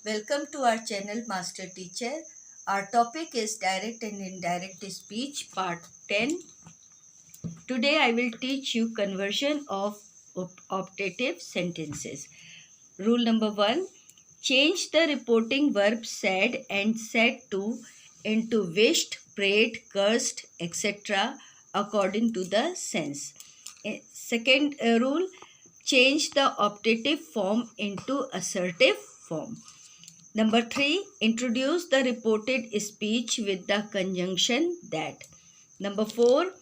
Welcome to our channel Master Teacher. Our topic is direct and indirect speech part 10. Today I will teach you conversion of optative sentences. Rule number 1. Change the reporting verb said and said to into wished, prayed, cursed, etc. according to the sense. Second rule. Change the optative form into assertive form. Number 3, introduce the reported speech with the conjunction that. Number 4,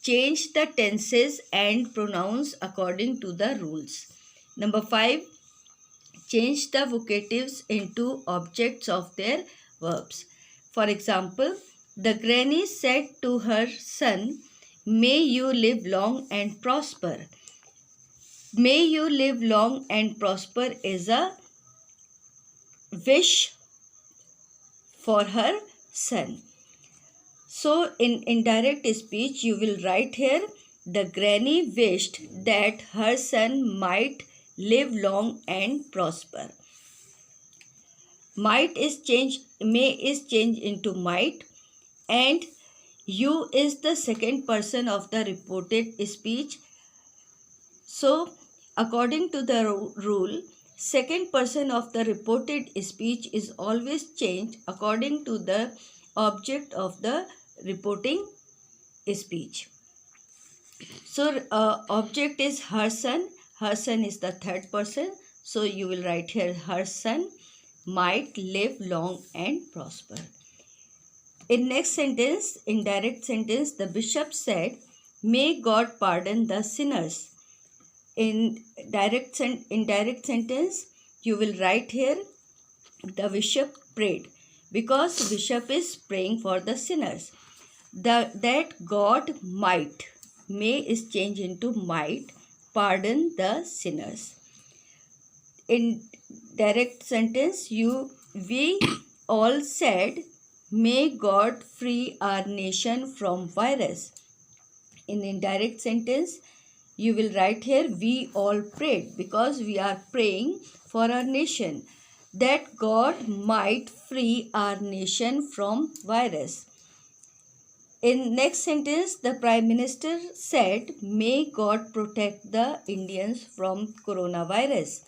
change the tenses and pronouns according to the rules. Number 5, change the vocatives into objects of their verbs. For example, the granny said to her son, "May you live long and prosper." May you live long and prosper is a wish for her son. So in indirect speech, you will write here, the granny wished that her son might live long and prosper. May is changed into might, and you is the second person of the reported speech. So according to the rule, second person of the reported speech is always changed according to the object of the reporting speech. So object is her son. Her son is the third person. So you will write here, her son might live long and prosper. In next sentence, indirect sentence, the bishop said, "May God pardon the sinners." In indirect sentence, you will write here, the bishop prayed, because bishop is praying for the sinners. That God might, may is changed into might, pardon the sinners. In direct sentence, we all said, "May God free our nation from virus." In indirect sentence, you will write here, we all prayed, because we are praying for our nation, that God might free our nation from virus. In next sentence, the Prime Minister said, "May God protect the Indians from coronavirus."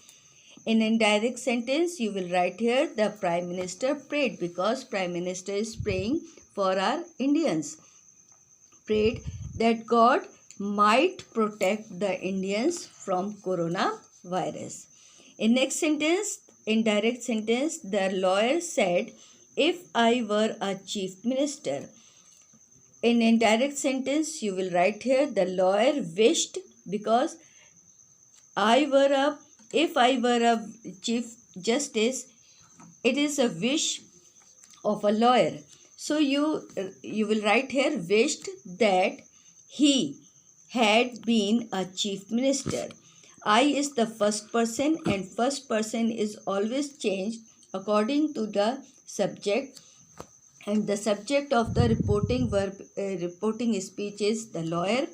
In indirect sentence, you will write here, the Prime Minister prayed, because Prime Minister is praying for our Indians. Prayed that God might protect the Indians from coronavirus. In next sentence, indirect sentence, the lawyer said, "If I were a chief minister." In indirect sentence, you will write here, the lawyer wished, because if I were a chief justice, it is a wish of a lawyer. So you will write here, wished that he had been a chief minister. I is the first person, and first person is always changed according to the subject, and the subject of the reporting speech is the lawyer.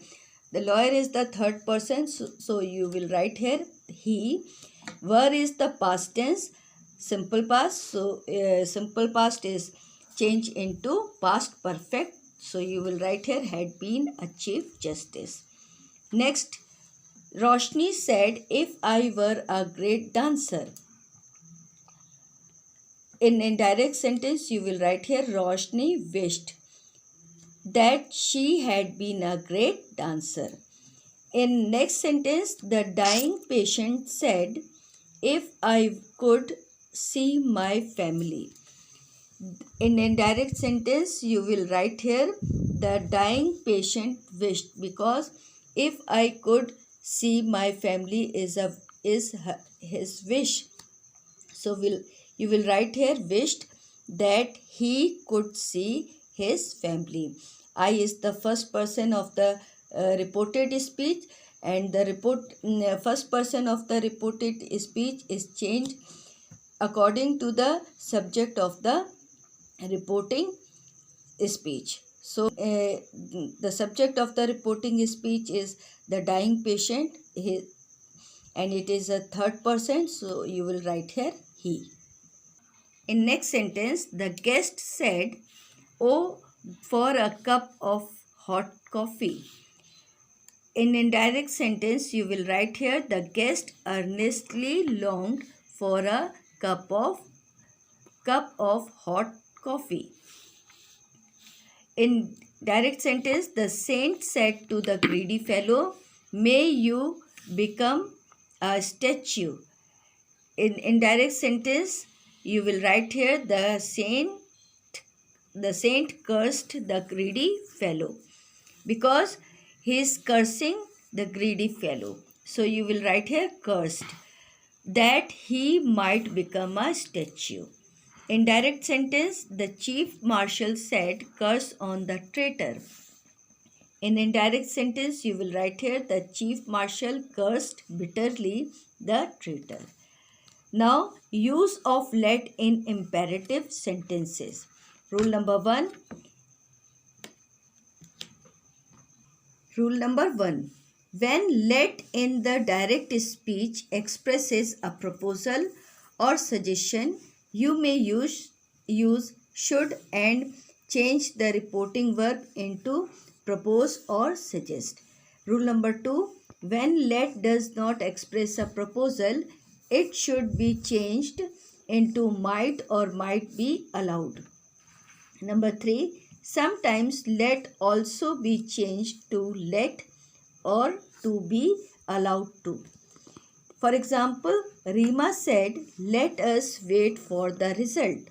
The lawyer is the third person, so you will write here, he. Were is the past tense, simple past, so simple past is changed into past perfect, so you will write here, had been a chief justice. Next, Roshni said, "If I were a great dancer." In indirect sentence, you will write here, Roshni wished that she had been a great dancer. In next sentence, the dying patient said, "If I could see my family." In indirect sentence, you will write here, the dying patient wished, because if I could see my family is his wish. So you will write here, wished that he could see his family. I is the first person of the reported speech, and the first person of the reported speech is changed according to the subject of the reporting speech. So the subject of the reporting speech is the dying patient, and it is a third person, so you will write here, he. In next sentence, the guest said, "Oh, for a cup of hot coffee." In indirect sentence, you will write here, the guest earnestly longed for a cup of hot coffee. In direct sentence, the saint said to the greedy fellow, "May you become a statue." In indirect sentence, you will write here, the saint cursed the greedy fellow, because he is cursing the greedy fellow. So you will write here cursed, that he might become a statue. In direct sentence, the chief marshal said, "Curse on the traitor." In indirect sentence, you will write here, the chief marshal cursed bitterly the traitor. Now, use of let in imperative sentences. Rule number one. When let in the direct speech expresses a proposal or suggestion, you may use should and change the reporting verb into propose or suggest. Rule number 2. When let does not express a proposal, it should be changed into might or might be allowed. Number 3. Sometimes let also be changed to let or to be allowed to. For example, Rima said, "Let us wait for the result."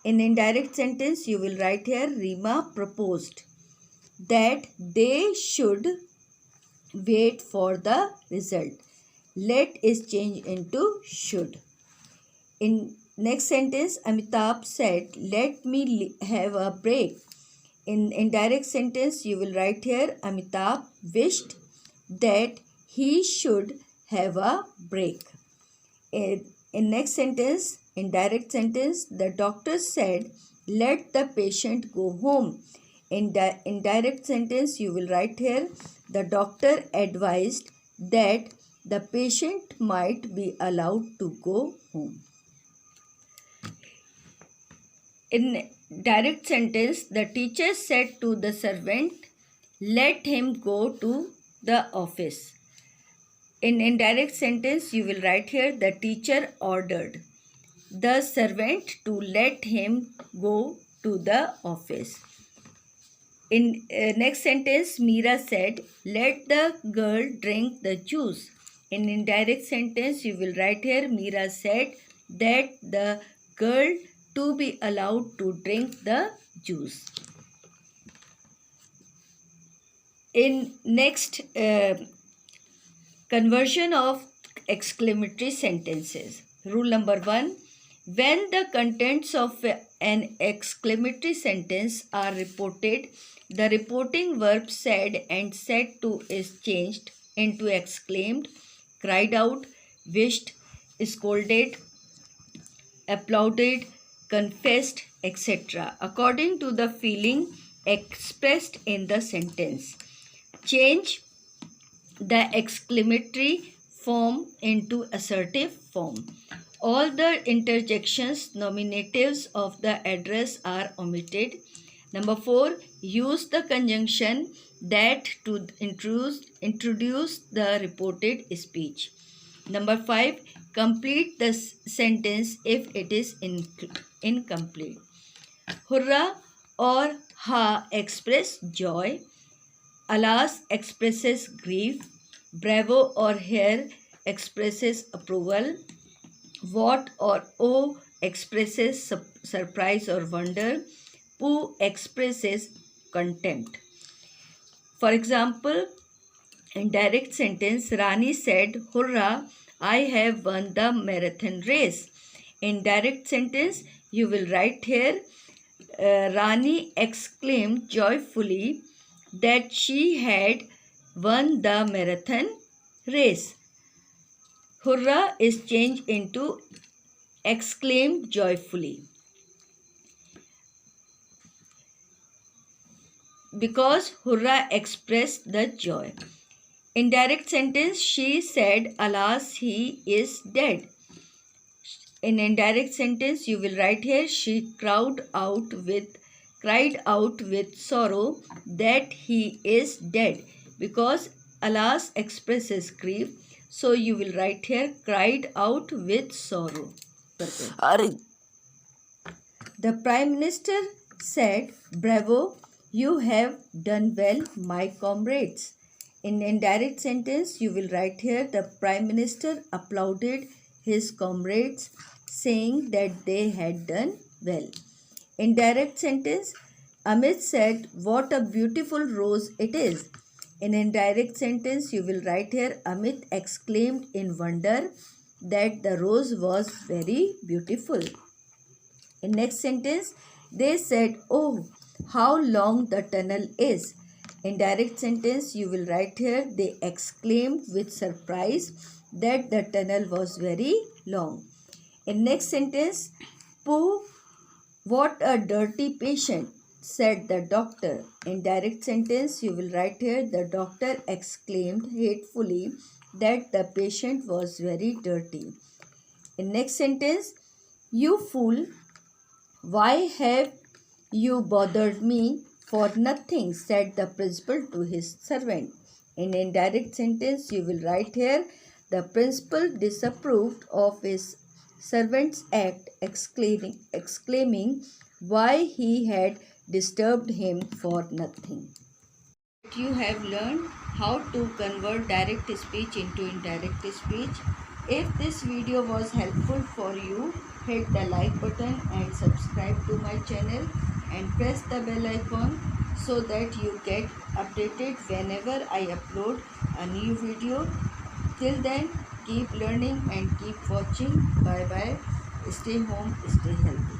In indirect sentence, you will write here, Rima proposed that they should wait for the result. Let is changed into should. In next sentence, Amitabh said, "Let me have a break." In indirect sentence, you will write here, Amitabh wished that he should have a break. In next sentence, indirect sentence, the doctor said, "Let the patient go home." In indirect sentence, you will write here, the doctor advised that the patient might be allowed to go home. In direct sentence, the teacher said to the servant, "Let him go to the office." In indirect sentence, you will write here, the teacher ordered the servant to let him go to the office. In next sentence, Meera said, "Let the girl drink the juice." In indirect sentence, you will write here, Meera said that the girl to be allowed to drink the juice. In next, conversion of exclamatory sentences. Rule number 1. When the contents of an exclamatory sentence are reported, the reporting verb said and said to is changed into exclaimed, cried out, wished, scolded, applauded, confessed, etc. according to the feeling expressed in the sentence. Change the exclamatory form into assertive form. All the interjections, nominatives of the address are omitted. Number 4. Use the conjunction that to introduce the reported speech. Number 5. Complete the sentence if it is incomplete. Hurrah or ha express joy. Alas expresses grief. Bravo or here expresses approval. What or oh expresses surprise or wonder. Pooh expresses contempt. For example, in direct sentence, Rani said, "Hurrah, I have won the marathon race." In direct sentence, you will write here, Rani exclaimed joyfully that she had won the marathon race. Hurrah is changed into exclaimed joyfully, because hurrah expressed the joy. In direct sentence, she said, "Alas, he is dead." In indirect sentence, you will write here, she cried out with sorrow that he is dead, because alas expresses grief. So you will write here, cried out with sorrow. The Prime Minister said, bravo, you have done well, my comrades. In indirect sentence, you will write here, the Prime Minister applauded his comrades, saying that they had done well. In direct sentence, Amit said, what a beautiful rose it is. In indirect sentence, you will write here, Amit exclaimed in wonder that the rose was very beautiful. In next sentence, they said, oh, how long the tunnel is. In direct sentence, you will write here, they exclaimed with surprise that the tunnel was very long. In next sentence, Pooh, what a dirty patient, said the doctor. In direct sentence, you will write here, the doctor exclaimed hatefully that the patient was very dirty. In next sentence, you fool, why have you bothered me for nothing, said the principal to his servant. In indirect sentence, you will write here, the principal disapproved of his servant's act, exclaiming why he had disturbed him for nothing. You have learned how to convert direct speech into indirect speech. If this video was helpful for you, hit the like button and subscribe to my channel and press the bell icon so that you get updated whenever I upload a new video. Till then, keep learning and keep watching. Bye bye. Stay home, stay healthy.